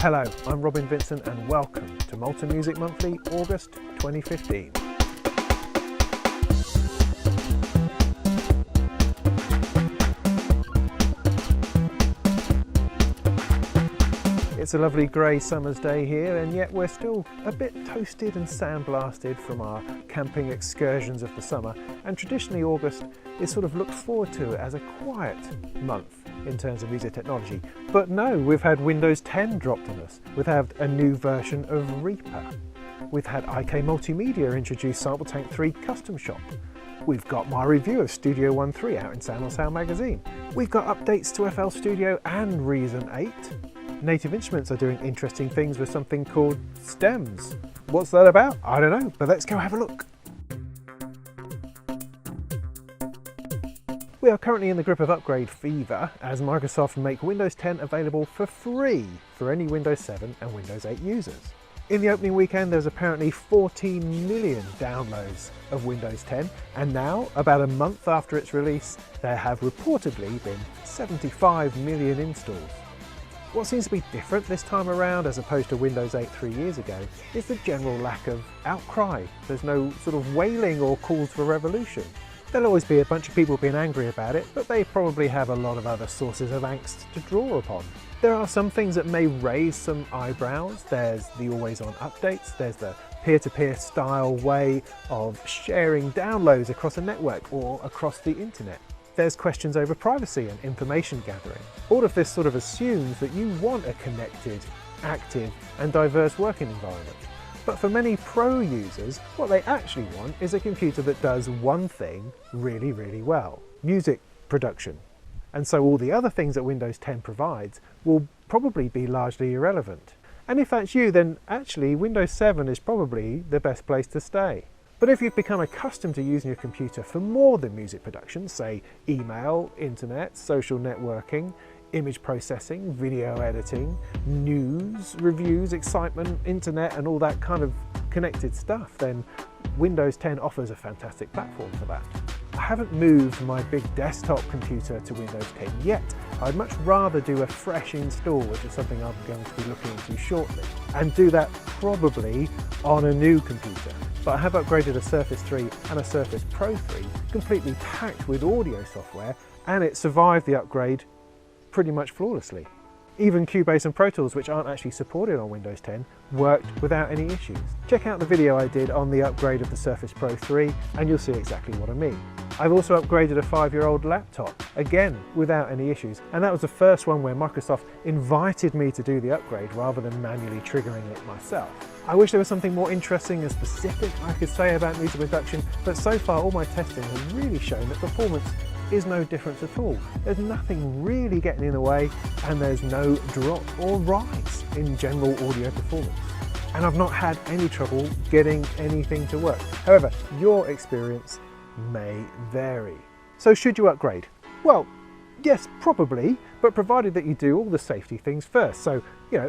Hello, I'm Robin Vincent and welcome to Molten Music Monthly, August 2015. It's a lovely grey summer's day here, and yet we're still a bit toasted and sandblasted from our camping excursions of the summer, and traditionally August is sort of looked forward to as a quiet month in terms of music technology. But no, we've had Windows 10 dropped on us, we've had a new version of Reaper, we've had IK Multimedia introduce Sampletank 3 Custom Shop, we've got my review of Studio One 3 out in Sound on Sound magazine, we've got updates to FL Studio and Reason 8, Native Instruments are doing interesting things with something called stems. What's that about? I don't know, but let's go have a look. We are currently in the grip of upgrade fever as Microsoft make Windows 10 available for free for any Windows 7 and Windows 8 users. In the opening weekend there's apparently 14 million downloads of Windows 10, and now, about a month after its release, there have reportedly been 75 million installs. What seems to be different this time around as opposed to Windows 8 3 years ago is the general lack of outcry. There's no sort of wailing or calls for revolution. There'll always be a bunch of people being angry about it, but they probably have a lot of other sources of angst to draw upon. There are some things that may raise some eyebrows. There's the always-on updates, there's the peer-to-peer style way of sharing downloads across a network or across the internet. There's questions over privacy and information gathering. All of this sort of assumes that you want a connected, active and diverse working environment. But for many pro users, what they actually want is a computer that does one thing really, really well: music production. And so all the other things that Windows 10 provides will probably be largely irrelevant. And if that's you, then actually Windows 7 is probably the best place to stay. But if you've become accustomed to using your computer for more than music production, say email, internet, social networking, image processing, video editing, news, reviews, excitement, internet and all that kind of connected stuff, then Windows 10 offers a fantastic platform for that. I haven't moved my big desktop computer to Windows 10 yet. I'd much rather do a fresh install, which is something I'm going to be looking into shortly, and do that probably on a new computer. But I have upgraded a Surface 3 and a Surface Pro 3, completely packed with audio software, and it survived the upgrade pretty much flawlessly. Even Cubase and Pro Tools, which aren't actually supported on Windows 10, worked without any issues. Check out the video I did on the upgrade of the Surface Pro 3 and you'll see exactly what I mean. I've also upgraded a 5-year-old laptop, again without any issues, and that was the first one where Microsoft invited me to do the upgrade rather than manually triggering it myself. I wish there was something more interesting and specific I could say about music production, but so far all my testing has really shown that performance is no difference at all. There's nothing really getting in the way, and there's no drop or rise in general audio performance. And I've not had any trouble getting anything to work. However, your experience may vary. So should you upgrade? Well, yes, probably, but provided that you do all the safety things first. So,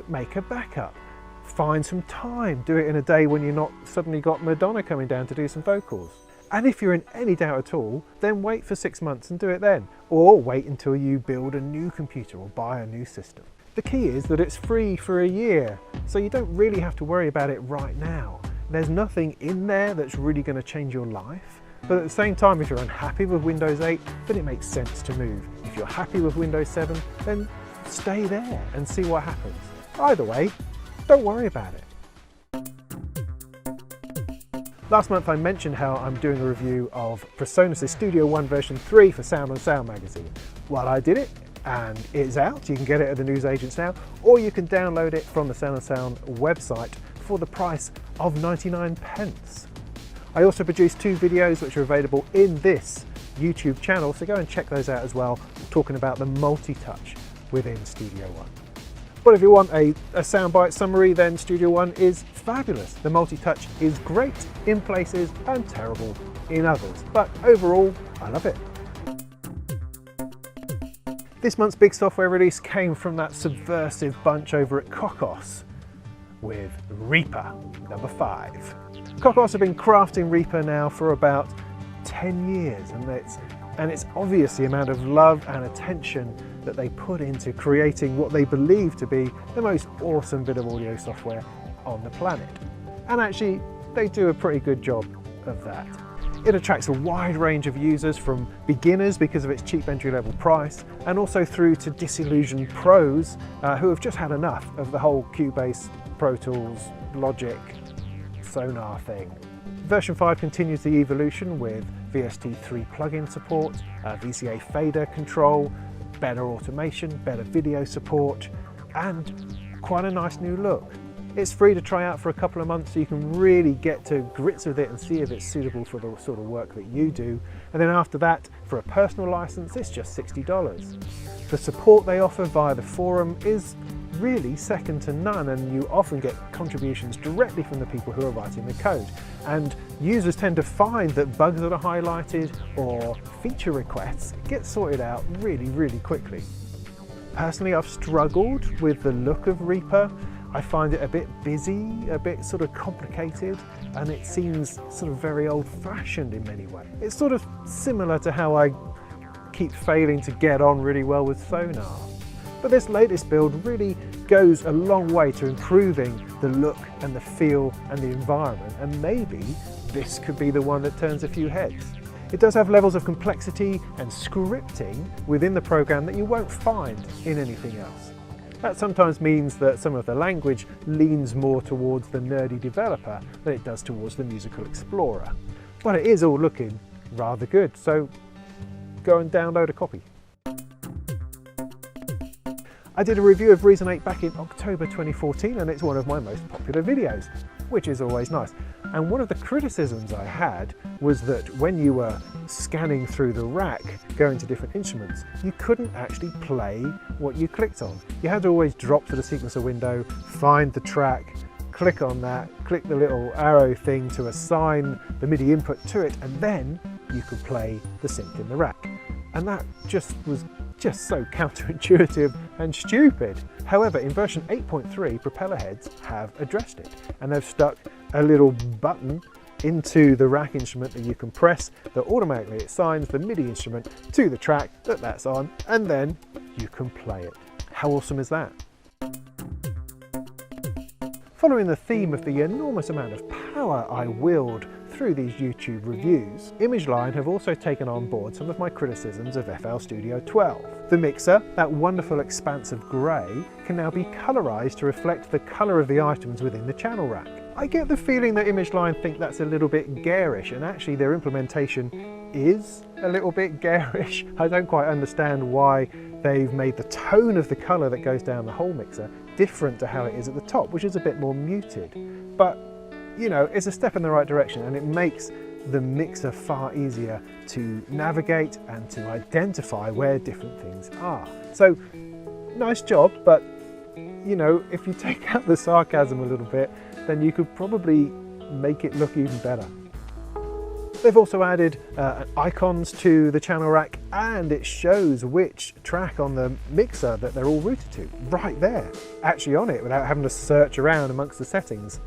make a backup. Find some time, do it in a day when you're not suddenly got Madonna coming down to do some vocals. And if you're in any doubt at all, then wait for 6 months and do it then. Or wait until you build a new computer or buy a new system. The key is that it's free for a year, so you don't really have to worry about it right now. There's nothing in there that's really going to change your life. But at the same time, if you're unhappy with Windows 8, then it makes sense to move. If you're happy with Windows 7, then stay there and see what happens. Either way, don't worry about it. Last month I mentioned how I'm doing a review of Presonus' Studio One version 3 for Sound on Sound magazine. Well, I did it and it's out. You can get it at the newsagents now, or you can download it from the Sound on Sound website for the price of 99 pence. I also produced 2 videos which are available in this YouTube channel, so go and check those out as well, talking about the multi-touch within Studio One. But if you want a soundbite summary, then Studio One is fabulous. The multi-touch is great in places and terrible in others. But overall, I love it. This month's big software release came from that subversive bunch over at Cocos with Reaper, number 5. Cocos have been crafting Reaper now for about 10 years, and it's obvious the amount of love and attention that they put into creating what they believe to be the most awesome bit of audio software on the planet. And actually, they do a pretty good job of that. It attracts a wide range of users, from beginners because of its cheap entry-level price, and also through to disillusioned pros who have just had enough of the whole Cubase, Pro Tools, Logic, Sonar thing. Version 5 continues the evolution with VST3 plugin support, VCA fader control, better automation, better video support, and quite a nice new look. It's free to try out for a couple of months, so you can really get to grips with it and see if it's suitable for the sort of work that you do. And then after that, for a personal license, it's just $60. The support they offer via the forum is really second to none, and you often get contributions directly from the people who are writing the code. And users tend to find that bugs that are highlighted or feature requests get sorted out really, really quickly. Personally, I've struggled with the look of Reaper. I find it a bit busy, a bit sort of complicated, and it seems sort of very old-fashioned in many ways. It's sort of similar to how I keep failing to get on really well with Sonar. But this latest build really goes a long way to improving the look and the feel and the environment, and maybe this could be the one that turns a few heads. It does have levels of complexity and scripting within the program that you won't find in anything else. That sometimes means that some of the language leans more towards the nerdy developer than it does towards the musical explorer. But it is all looking rather good, so go and download a copy. I did a review of Reason 8 back in October 2014, and it's one of my most popular videos, which is always nice. And one of the criticisms I had was that when you were scanning through the rack, going to different instruments, you couldn't actually play what you clicked on. You had to always drop to the sequencer window, find the track, click on that, click the little arrow thing to assign the MIDI input to it, and then you could play the synth in the rack. And that was just so counterintuitive and stupid. However, in version 8.3, propeller heads have addressed it, and they've stuck a little button into the rack instrument that you can press that automatically assigns the MIDI instrument to the track that's on, and then you can play it. How awesome is that? Following the theme of the enormous amount of power I wield through these YouTube reviews, ImageLine have also taken on board some of my criticisms of FL Studio 12. The mixer, that wonderful expanse of grey, can now be colorized to reflect the colour of the items within the channel rack. I get the feeling that ImageLine think that's a little bit garish, and actually their implementation is a little bit garish. I don't quite understand why they've made the tone of the colour that goes down the whole mixer different to how it is at the top, which is a bit more muted. But you know, it's a step in the right direction, and it makes the mixer far easier to navigate and to identify where different things are. So, nice job, but you know, if you take out the sarcasm a little bit, then you could probably make it look even better. They've also added icons to the channel rack, and it shows which track on the mixer that they're all routed to, right there, actually on it, without having to search around amongst the settings,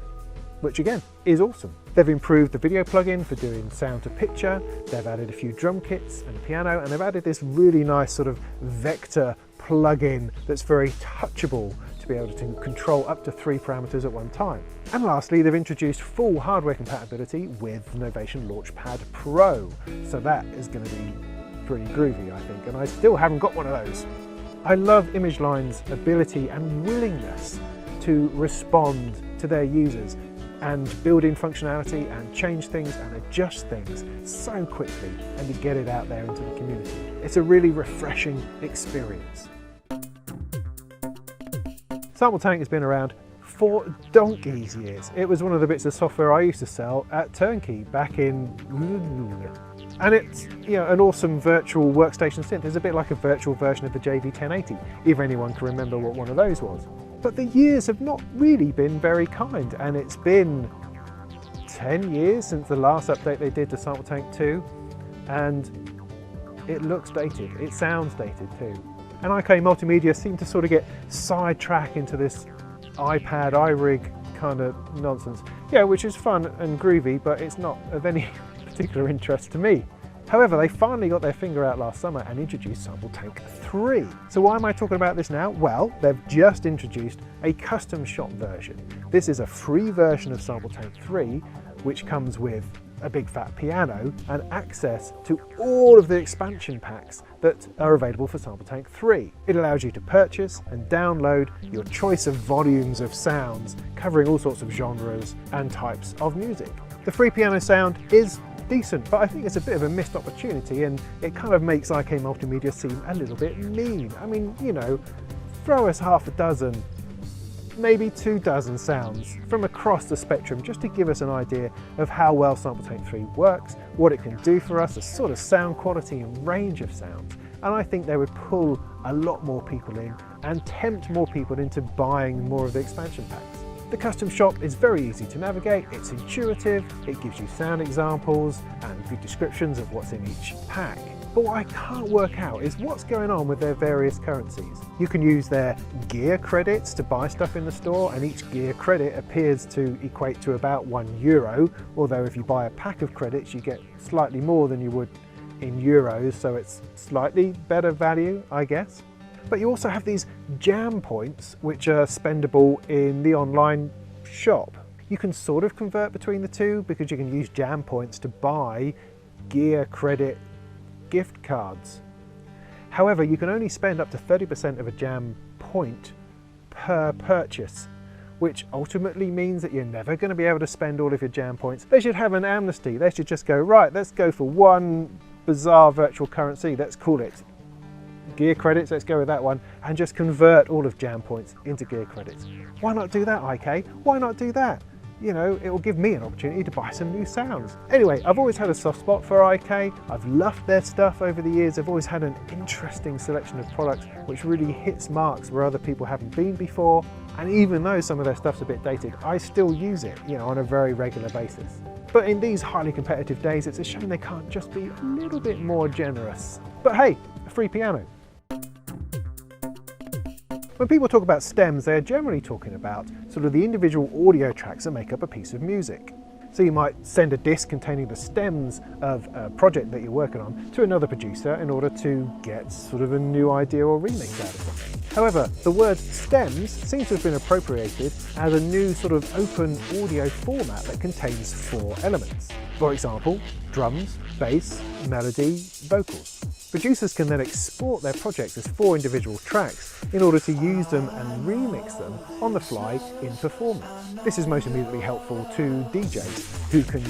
which again is awesome. They've improved the video plugin for doing sound to picture, they've added a few drum kits and a piano, and they've added this really nice sort of vector plugin that's very touchable to be able to control up to 3 parameters at one time. And lastly, they've introduced full hardware compatibility with the Novation Launchpad Pro, so that is going to be pretty groovy, I think, and I still haven't got one of those. I love ImageLine's ability and willingness to respond to their users and build in functionality and change things and adjust things so quickly and to get it out there into the community. It's a really refreshing experience. Sampletank has been around for donkey's years. It was one of the bits of software I used to sell at Turnkey back in... And it's, you know, an awesome virtual workstation synth. It's a bit like a virtual version of the JV1080, if anyone can remember what one of those was. But the years have not really been very kind, and it's been 10 years since the last update they did to Sampletank 2, and it looks dated, it sounds dated too. And IK Multimedia seemed to sort of get sidetracked into this iPad, iRig kind of nonsense. Yeah, which is fun and groovy, but it's not of any particular interest to me. However, they finally got their finger out last summer and introduced Sampletank 3. So why am I talking about this now? Well, they've just introduced a custom shop version. This is a free version of Sampletank 3, which comes with a big fat piano and access to all of the expansion packs that are available for Sampletank 3. It allows you to purchase and download your choice of volumes of sounds, covering all sorts of genres and types of music. The free piano sound is decent, but I think it's a bit of a missed opportunity, and it kind of makes IK Multimedia seem a little bit mean. I mean, you know, throw us half a dozen, maybe 24 sounds from across the spectrum, just to give us an idea of how well Sampletank 3 works, what it can do for us, the sort of sound quality and range of sounds. And I think they would pull a lot more people in and tempt more people into buying more of the expansion packs. The custom shop is very easy to navigate, it's intuitive, it gives you sound examples and good descriptions of what's in each pack. But what I can't work out is what's going on with their various currencies. You can use their gear credits to buy stuff in the store, and each gear credit appears to equate to about €1, although if you buy a pack of credits you get slightly more than you would in euros, so it's slightly better value, I guess. But you also have these jam points which are spendable in the online shop. You can sort of convert between the two because you can use jam points to buy gear credit gift cards. However, you can only spend up to 30% of a jam point per purchase, which ultimately means that you're never going to be able to spend all of your jam points. They should have an amnesty. They should just go, right, let's go for one bizarre virtual currency, let's call it gear credits, let's go with that one, and just convert all of jam points into gear credits. Why not do that, IK? Why not do that? You know, it will give me an opportunity to buy some new sounds. Anyway, I've always had a soft spot for IK. I've loved their stuff over the years. I've always had an interesting selection of products which really hits marks where other people haven't been before. And even though some of their stuff's a bit dated, I still use it, you know, on a very regular basis. But in these highly competitive days, it's a shame they can't just be a little bit more generous. But hey, a free piano. When people talk about stems, they're generally talking about sort of the individual audio tracks that make up a piece of music. So you might send a disc containing the stems of a project that you're working on to another producer in order to get sort of a new idea or remix out of something. However, the word stems seems to have been appropriated as a new sort of open audio format that contains 4 elements. For example, drums, bass, melody, vocals. Producers can then export their projects as 4 individual tracks in order to use them and remix them on the fly in performance. This is most immediately helpful to DJs who can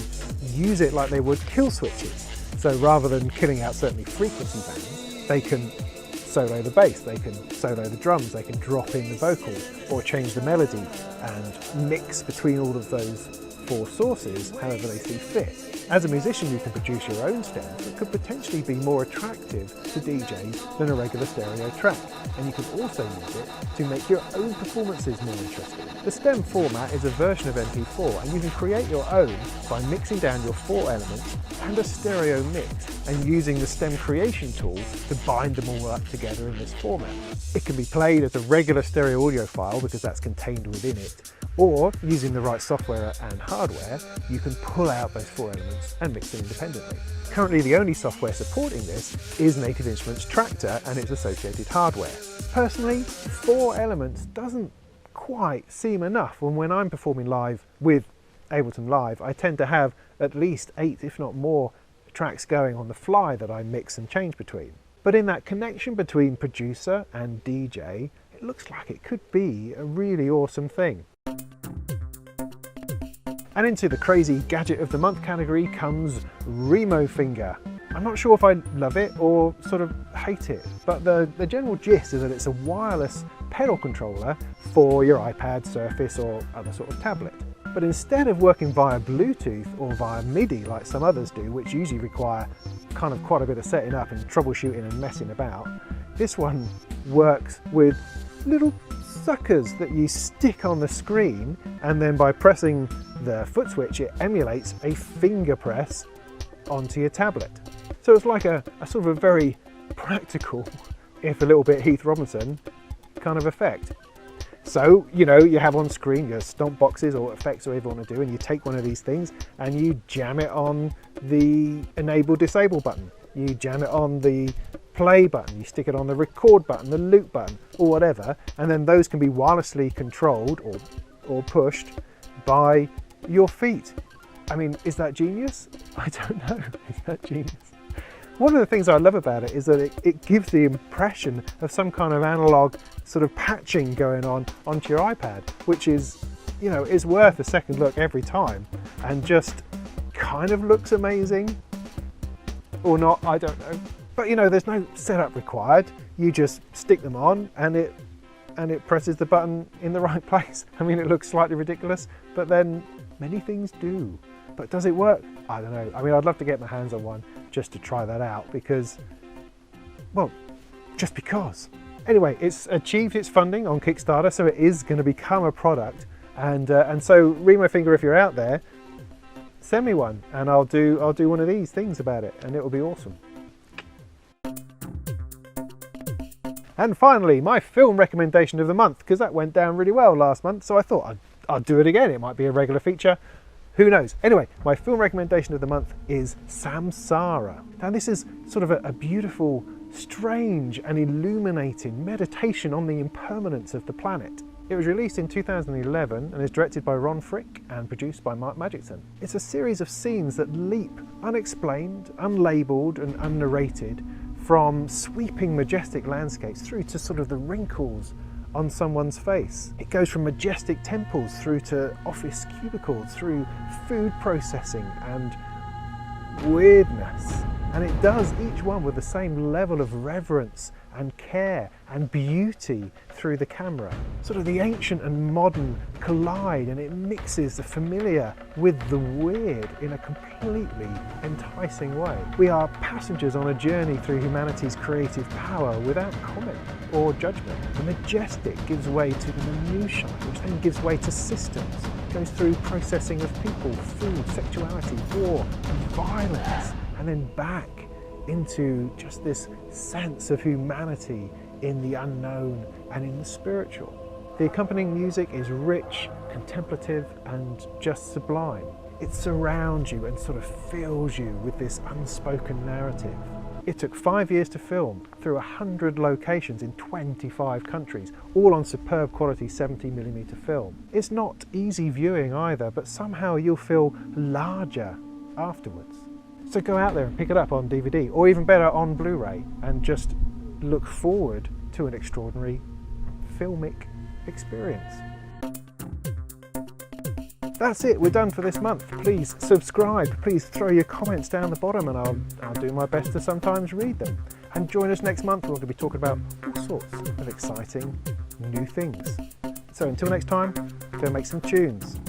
use it like they would kill switches. So rather than killing out certain frequency bands, they can solo the bass, they can solo the drums, they can drop in the vocals or change the melody and mix between all of those 4 sources however they see fit. As a musician, you can produce your own stems that could potentially be more attractive to DJs than a regular stereo track, and you can also use it to make your own performances more interesting. The stem format is a version of MP4, and you can create your own by mixing down your 4 elements and a stereo mix and using the stem creation tool to bind them all up together in this format. It can be played as a regular stereo audio file because that's contained within it, or using the right software and hardware, you can pull out those 4 elements and mix them independently. Currently, the only software supporting this is Native Instruments Tractor and its associated hardware. Personally, 4 elements doesn't quite seem enough, and when I'm performing live with Ableton Live, I tend to have at least 8, if not more, tracks going on the fly that I mix and change between. But in that connection between producer and DJ, it looks like it could be a really awesome thing. And into the crazy gadget of the month category comes Remofinger. I'm not sure if I love it or sort of hate it, but the general gist is that it's a wireless pedal controller for your iPad, Surface or other sort of tablet. But instead of working via Bluetooth or via MIDI like some others do, which usually require kind of quite a bit of setting up and troubleshooting and messing about, this one works with little suckers that you stick on the screen, and then by pressing the foot switch it emulates a finger press onto your tablet. So it's like a sort of a very practical, if a little bit Heath Robinson kind of effect. So, you know, you have on screen your stomp boxes or effects or whatever you want to do, and you take one of these things and you jam it on the enable disable button, you jam it on the play button, you stick it on the record button, the loop button, or whatever, and then those can be wirelessly controlled or pushed by your feet. I mean, is that genius? I don't know. Is that genius? One of the things I love about it is that it gives the impression of some kind of analog sort of patching going on onto your iPad, which is, you know, is worth a second look every time, and just kind of looks amazing. Or not, I don't know. But you know, there's no setup required. You just stick them on and it presses the button in the right place. I mean, it looks slightly ridiculous, but then many things do. But does it work? I don't know. I mean, I'd love to get my hands on one just to try that out because, well, just because. Anyway, it's achieved its funding on Kickstarter, so it is going to become a product. And so, Remofinger, if you're out there, send me one, and I'll do one of these things about it, and it will be awesome. And finally, my film recommendation of the month, because that went down really well last month, so I thought I'd do it again. It might be a regular feature. Who knows? Anyway, my film recommendation of the month is Samsara. Now this is sort of a beautiful, strange and illuminating meditation on the impermanence of the planet. It was released in 2011 and is directed by Ron Frick and produced by Mark Magicson. It's a series of scenes that leap, unexplained, unlabelled and unnarrated, from sweeping majestic landscapes through to sort of the wrinkles on someone's face. It goes from majestic temples through to office cubicles, through food processing and weirdness. And it does each one with the same level of reverence and care and beauty through the camera. Sort of the ancient and modern collide, and it mixes the familiar with the weird in a completely enticing way. We are passengers on a journey through humanity's creative power without comment or judgment. The majestic gives way to the minutiae, which then gives way to systems. It goes through processing of people, food, sexuality, war, and violence, and then back into just this sense of humanity in the unknown and in the spiritual. The accompanying music is rich, contemplative, and just sublime. It surrounds you and sort of fills you with this unspoken narrative. It took 5 years to film through 100 locations in 25 countries, all on superb quality 70mm film. It's not easy viewing either, but somehow you'll feel larger afterwards. So go out there and pick it up on DVD, or even better on Blu-ray, and just look forward to an extraordinary filmic experience. That's it, we're done for this month. Please subscribe, please throw your comments down the bottom, and I'll do my best to sometimes read them. And join us next month, we're going to be talking about all sorts of exciting new things. So until next time, go make some tunes.